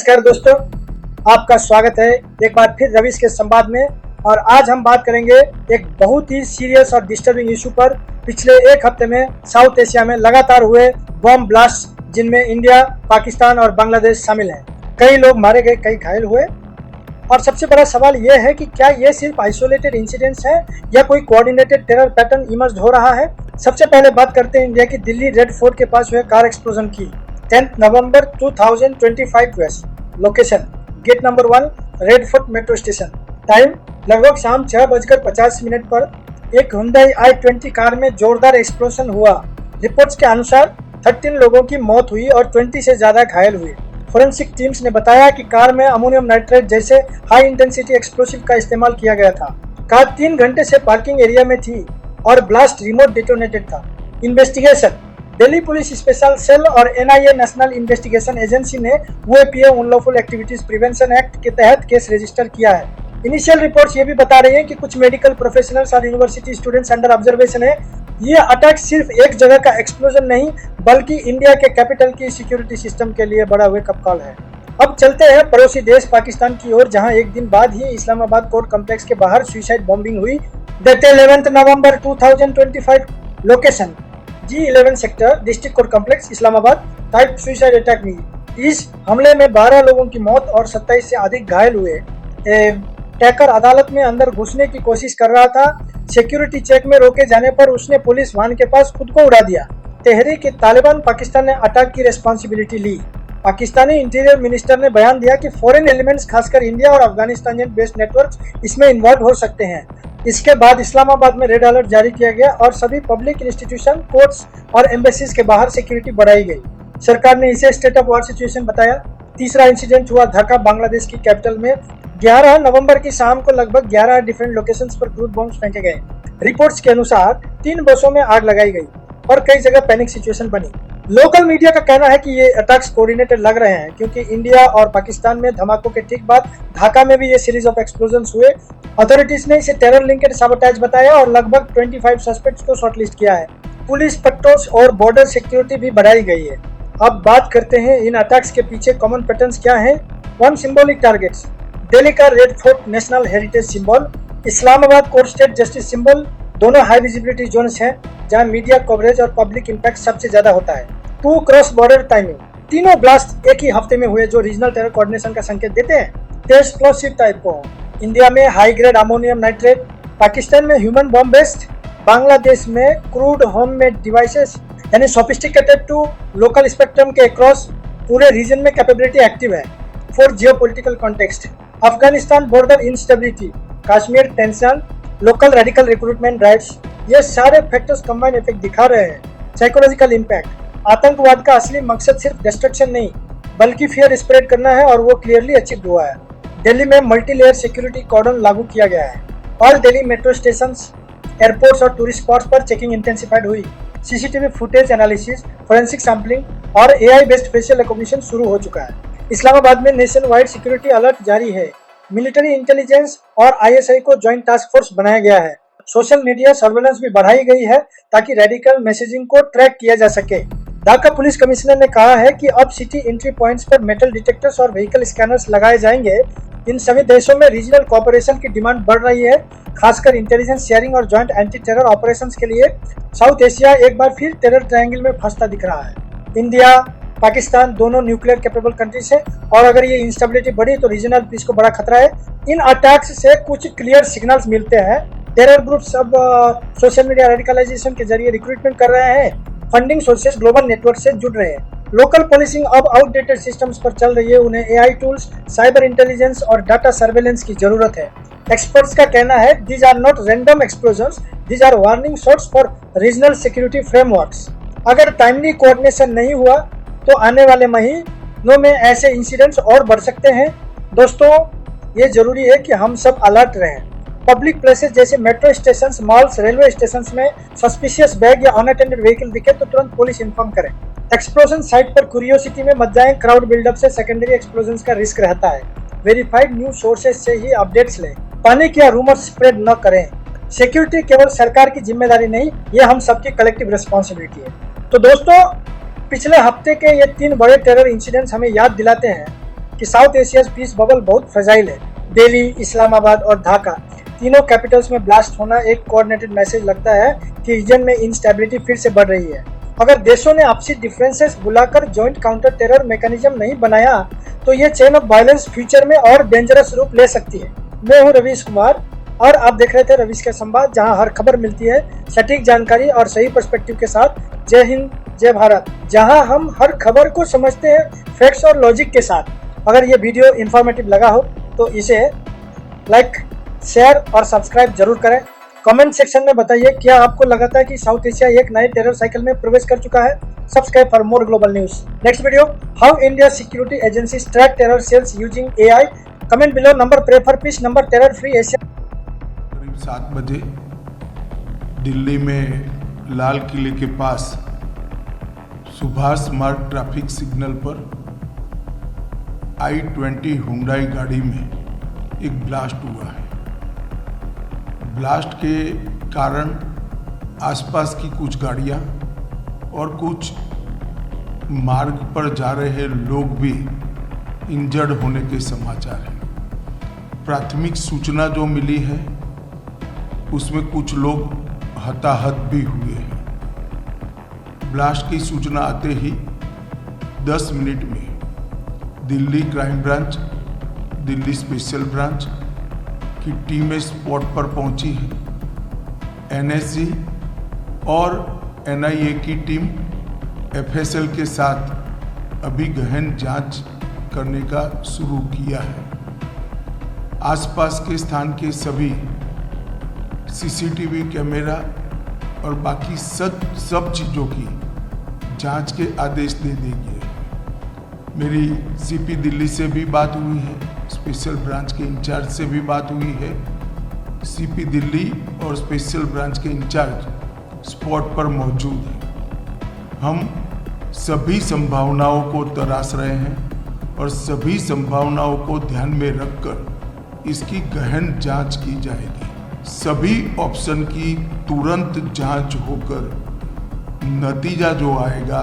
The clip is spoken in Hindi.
नमस्कार दोस्तों, आपका स्वागत है एक बार फिर रविश के संवाद में। और आज हम बात करेंगे एक बहुत ही सीरियस और डिस्टर्बिंग इशू पर। पिछले एक हफ्ते में साउथ एशिया में लगातार हुए बम ब्लास्ट, जिनमें इंडिया, पाकिस्तान और बांग्लादेश शामिल हैं। कई लोग मारे गए, कई घायल हुए। और सबसे बड़ा सवाल यह है कि क्या ये सिर्फ आइसोलेटेड इंसिडेंट्स है या कोई कोऑर्डिनेटेड टेरर पैटर्न इमर्ज हो रहा है। सबसे पहले बात करते हैं इंडिया की दिल्ली रेड फोर्ट के पास हुए कार एक्सप्लोजन की। 10 नवंबर 2025 west, location gate number 1, Red Fort metro station. Time लगभग शाम 6:50 पर एक Hyundai i20 कार में जोरदार एक्सप्लोजन हुआ। रिपोर्ट्स के अनुसार 13 लोगों की मौत हुई और 20 से ज्यादा घायल हुए। फोरेंसिक टीम्स ने बताया कि कार में अमोनियम नाइट्रेट जैसे हाई इंटेंसिटी एक्सप्लोसिव का इस्तेमाल किया गया था। कार 3 घंटे से पार्किंग एरिया में थी और ब्लास्ट रिमोट डेटोनेटेड था। Investigation, Delhi police special cell और NIA नेशनल इन्वेस्टिगेशन एजेंसी ने UAPA Unlawful Activities Prevention Act के तहत केस रजिस्टर किया है। इनिशियल रिपोर्ट्स ये भी बता रही हैं कि कुछ मेडिकल प्रोफेशनल्स और यूनिवर्सिटी स्टूडेंट्स अंडर ऑब्जर्वेशन है। ये अटैक सिर्फ एक जगह का एक्सप्लोजन नहीं, बल्कि इंडिया के कैपिटल की सिक्योरिटी सिस्टम के लिए बड़ा वेकअप कॉल है। अब चलते हैं पड़ोसी देश पाकिस्तान की ओर, जहां एक दिन बाद ही इस्लामाबाद कोर्ट कॉम्प्लेक्स के बाहर सुसाइड बॉम्बिंग हुई। डेट 11 नवंबर 2025, location G11 sector, district court complex, Islamabad. Type suicide attack हुई। इस हमले में 12 लोगों की मौत और 27 से अधिक घायल हुए। टैकर अदालत में अंदर घुसने की कोशिश कर रहा था। सिक्योरिटी चेक में रोके जाने पर उसने पुलिस वाहन के पास खुद को उड़ा दिया। तहरीक तालिबान पाकिस्तान ने अटैक की रिस्पॉन्सिबिलिटी ली। पाकिस्तानी इंटीरियर मिनिस्टर ने बयान दिया कि फॉरेन एलिमेंट्स, खासकर इंडिया और अफगानिस्तान बेस्ड नेटवर्क इसमें इन्वॉल्व हो सकते हैं। इसके बाद इस्लामाबाद में रेड अलर्ट जारी किया गया और सभी पब्लिक इंस्टीट्यूशन, कोर्ट्स और एम्बेसीज के बाहर सिक्योरिटी बढ़ाई गई। सरकार ने इसे स्टेट ऑफ वॉर सिचुएशन बताया। तीसरा इंसिडेंट हुआ ढाका, बांग्लादेश की कैपिटल में। 11 नवंबर की शाम को लगभग 11 डिफरेंट लोकेशंस पर क्रूड बॉम्ब्स फेंके गए। रिपोर्ट्स के अनुसार 3 बसों में आग लगाई गई और कई जगह पैनिक सिचुएशन बनी। लोकल मीडिया का कहना है कि ये अटैक्स कोऑर्डिनेटेड लग रहे हैं, क्योंकि इंडिया और पाकिस्तान में धमाकों के ठीक बाद ढाका में भी ये सीरीज ऑफ एक्सप्लोजन्स हुए। अथॉरिटीज ने इसे टेरर लिंक्ड साबोटेज बताया और लगभग 25 सस्पेक्ट्स को शॉर्टलिस्ट किया है। पुलिस पेट्रोल्स और बॉर्डर सिक्योरिटी भी बढ़ाई गई है। अब बात करते हैं इन अटैक्स के पीछे कॉमन पैटर्न्स क्या हैं। 1 सिंबॉलिक टारगेट्स, दिल्ली का red fort national heritage symbol, Islamabad court state justice symbol, दोनों हाई विजिबिलिटी जोन्स हैं जहां मीडिया कवरेज और पब्लिक इंपैक्ट सबसे ज्यादा होता है। 2 क्रॉस बॉर्डर टाइमिंग, तीनों ब्लास्ट एक ही हफ्ते में हुए जो रीजनल टेरर कोऑर्डिनेशन का संकेत देते हैं। एक्सप्लोसिव टाइप को, इंडिया में high grade ammonium nitrate, Pakistan में ह्यूमन बॉम्ब बेस्ड, बांग्लादेश में क्रूड होममेड डिवाइसेस, यानी सोफिस्टिकेटेड टू लोकल स्पेक्ट्रम के अक्रॉस पूरे रीजन में कैपेबिलिटी एक्टिव है। 4 geopolitical context, Afghanistan border instability, Kashmir tension, local radical recruitment drives, ये सारे फैक्टर्स कंबाइन इफेक्ट दिखा रहे हैं। साइकोलॉजिकल इम्पैक्ट, आतंकवाद का असली मकसद सिर्फ डिस्ट्रक्शन नहीं, बल्कि फियर स्प्रेड करना है और वो क्लियरली अचीव हुआ है। दिल्ली में मल्टी लेयर सिक्योरिटी कॉर्डन लागू किया गया है। All Delhi metro stations, airports और टूरिस्ट स्पॉट्स पर चेकिंग इंटेंसिफाइड हुई। CCTV footage analysis, forensic sampling और AI बेस्ड फेशियल रिकॉग्निशन शुरू हो चुका है। इस्लामाबाद में नेशन वाइड सिक्योरिटी अलर्ट जारी है। मिलिट्री इंटेलिजेंस और ISI को ज्वाइंट टास्क फोर्स बनाया गया है। सोशल मीडिया सर्वेलेंस भी बढ़ाई गई है ताकि रेडिकल मैसेजिंग को ट्रैक किया जा सके। ढाका पुलिस कमिश्नर ने कहा है कि अब सिटी एंट्री पॉइंट्स पर मेटल डिटेक्टर्स और व्हीकल स्कैनर्स लगाए जाएंगे। इन सभी देशों में रीजनल कोऑपरेशन की डिमांड बढ़ रही है, खासकर इंटेलिजेंस शेयरिंग और ज्वाइंट एंटी टेरर ऑपरेशंस के लिए। साउथ एशिया एक बार फिर टेरर ट्रायंगल में फंसता दिख रहा है। इंडिया, पाकिस्तान दोनों न्यूक्लियर कैपेबल कंट्रीज है और अगर ये इंस्टेबिलिटी बढ़ी तो रीजनल पीस को बड़ा खतरा है। इन अटैक्स से कुछ क्लियर सिग्नल्स मिलते हैं। टेरर ग्रुप्स अब सोशल मीडिया रेडिकलाइजेशन के जरिए रिक्रूटमेंट कर रहे हैं, फंडिंग सोर्सेज ग्लोबल नेटवर्क से जुड़ रहे हैं। लोकल पुलिसिंग अब आउटडेटेड सिस्टम्स पर चल रही है, उन्हें AI टूल्स, साइबर इंटेलिजेंस और डाटा सर्वेलेंस की जरूरत है। एक्सपर्ट्स का कहना है these are not random explosions, these are warning shots for regional security frameworks. अगर टाइमली कोऑर्डिनेशन नहीं हुआ तो आने वाले महीनों में ऐसे इंसिडेंट्स और बढ़ सकते हैं। दोस्तों, ये जरूरी है कि हम सब अलर्ट रहें। पब्लिक प्लेसेस जैसे metro station, malls, railway station में सस्पिशियस बैग या अनअटेंडेड व्हीकल दिखे तो तुरंत पुलिस इन्फॉर्म करें। एक्सप्लोजन साइट पर क्यूरियोसिटी में मत जाएं, क्राउड बिल्डअप से सेकेंडरी एक्सप्लोजन का रिस्क रहता है। वेरीफाइड न्यूज सोर्सेज से ही अपडेट्स लें। पैनिक या रूमर स्प्रेड न करें। सिक्योरिटी केवल सरकार की जिम्मेदारी नहीं, ये हम सबकी कलेक्टिव रिस्पॉन्सिबिलिटी है। तो दोस्तों, पिछले हफ्ते के ये 3 बड़े टेरर इंसिडेंट्स हमें याद दिलाते हैं कि साउथ एशिया पीस बबल बहुत फ्रेजाइल है। दिल्ली, इस्लामाबाद और ढाका तीनों कैपिटल्स में ब्लास्ट होना एक कोऑर्डिनेटेड मैसेज लगता है कि रीजन में इंस्टेबिलिटी फिर से बढ़ रही है। अगर देशों ने आपसी डिफरेंसेस बुलाकर जॉइंट काउंटर टेरर मैकेनिज्म नहीं बनाया तो ये चेन ऑफ वायलेंस फ्यूचर में और डेंजरस रूप ले सकती है। मैं हूं रवीश कुमार और आप देख रहे थे रवीश के संवाद, जहां हर खबर मिलती है सटीक जानकारी और सही पर्सपेक्टिव के साथ। जय हिंद, जय भारत, जहां हम हर खबर को समझते हैं फैक्ट्स और लॉजिक के साथ। अगर ये वीडियो इंफॉर्मेटिव लगा हो तो इसे लाइक, शेयर और सब्सक्राइब जरूर करें। कमेंट सेक्शन में बताइए क्या आपको लगा था कि साउथ एशिया एक नए टेरर साइकिल में प्रवेश कर चुका है। Subscribe for more global news. Next video, how India security agencies track terror cells using AI। Comment below, number pray for peace, number terror free Asia. करीब 7 बजे दिल्ली में लाल किले के पास सुभाष मार्ग ट्रैफिक सिग्नल पर I-20 हुंडई गाड़ी में एक ब्लास्ट हुआ है। ब्लास्ट के कारण आसपास की कुछ गाड़ियां और कुछ मार्ग पर जा रहे लोग भी इंजर्ड होने के समाचार हैं। प्राथमिक सूचना जो मिली है उसमें कुछ लोग हताहत भी हुए हैं। ब्लास्ट की सूचना आते ही 10 मिनट में Delhi crime branch, Delhi special branch की टीमें स्पॉट पर पहुंची है। NSG और NIA की टीम FSL के साथ अभी गहन जांच करने का शुरू किया है। आसपास के स्थान के सभी CCTV कैमरा और बाकी सब चीज़ों की जांच के आदेश दे देंगे। मेरी CP दिल्ली से भी बात हुई है, स्पेशल ब्रांच के इंचार्ज से भी बात हुई है। CP दिल्ली और स्पेशल ब्रांच के इंचार्ज स्पॉट पर मौजूद हैं। हम सभी संभावनाओं को तराश रहे हैं और सभी संभावनाओं को ध्यान में रखकर इसकी गहन जांच की जाएगी। सभी ऑप्शन की तुरंत जांच होकर नतीजा जो आएगा